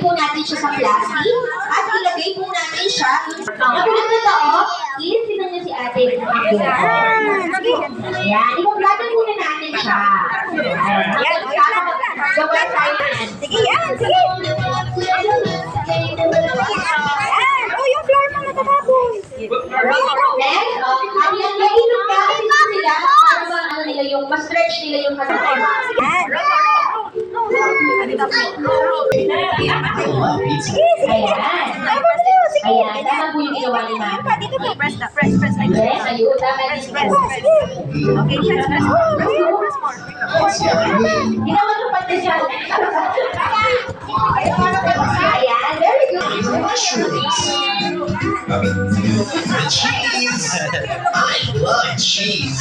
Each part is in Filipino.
po natin siya sa plastic at ilagay po natin siya. Kapag totoo, is tignan niyo si ate. Ayan, i-complete muna natin siya. Ayan, gawa tayo. Sige, yan. Sige. Yan. Oh, yung floor mo natatabon. Next, ang yung naiinit ka, ito nila, para ba, ano nila yung, ma-stretch nila yung katawan. Yan. Sige, sige. Ayan. Sige. Ayan, tama po yung ginawa ni ma'am. Dito po. Press. Like Yes, ayun, tama din. Sige. Okay, press. Press more. Ginawa ko pati siya. Ayan, very good. Cheese! I love cheese!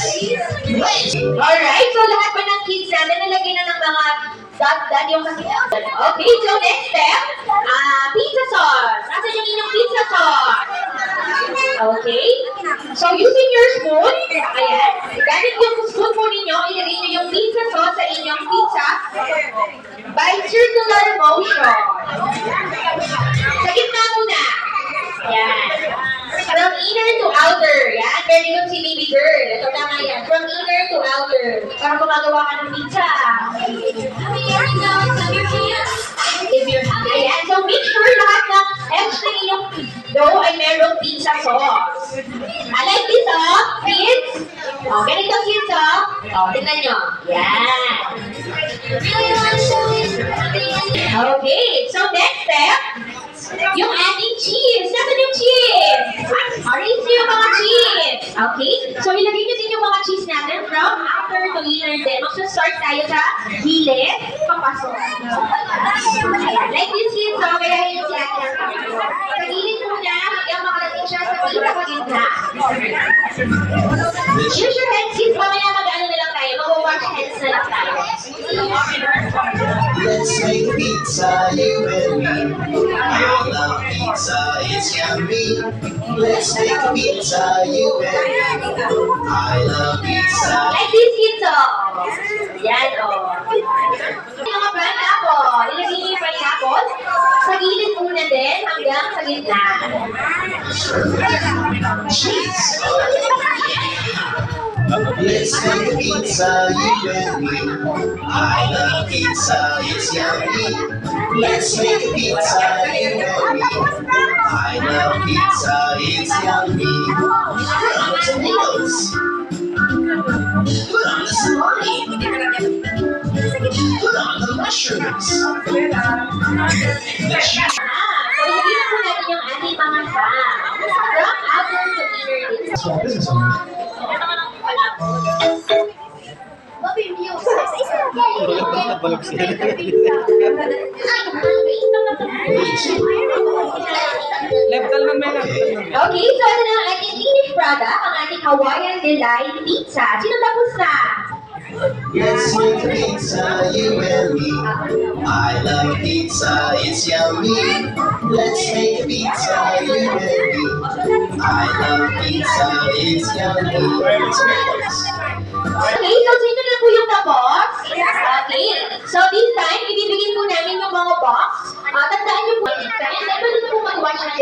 Alright, so lahat pa ng kids natin nalagyan na ng mga dot yung kasi. Okay, so next step, pizza sauce. Nasaan yung inyong pizza sauce? Okay, so using your spoon, ayan, gamit yung spoon po ninyo, ilagay nyo yung pizza sauce sa inyong pizza by circular motion. Sa gitna muna. Ayan. From inner to outer. Yan. Very good si baby girl. Ito tama yan. From inner to outer. Para gumagawa ka ng pizza. Ayan. So make sure lahat ng extra inyong dough ay merong pizza sauce. I like this, kids. Ganito, kids, tignan nyo. Yan. Okay. So next step, yung ating cheese. Nasaan yung cheese? Arrange nyo yung mga cheese. Okay? So, ilagay nyo din yung mga cheese natin from outer to inner din. Magsa-start tayo sa gilid. Papasok. Like this, kids. So, kaya yun si ate ang papasok. Sa gilid muna, hanggang makarating siya sa pinaka-gitna. Use your hands, kids. Mamaya mag-ano na lang tayo. Mag-wash hands na lang tayo. Let's make pizza, you and me. I love pizza, it's yummy. Let's make pizza, you and me. I love pizza. Like this, kids, Yan, Yung mga pineapple. Ilagay niyo yung pineapple. Sa gilid muna din hanggang sa gitna. Cheese. Let's make pizza, you and me. I love pizza, it's yummy. Let's make pizza, you and me. I love pizza, it's yummy. Tomatoes. Put on the salami. Put on the mushrooms. The cheese. So, ilagay na po natin yung ating mga ham. From outer to inner din. Okay, so ito na ang ating finished product, ang ating Hawaiian Delight Pizza. Sino tapos na? Let's make pizza, you and me. I love pizza, it's yummy. Let's make pizza, you and me. I love pizza, it's yummy. Okay, so sino na po yung tapos? Okay, so this time, ibibigay po namin yung mga box. Tandaan niyo po, and then pwede na po mag-watch ng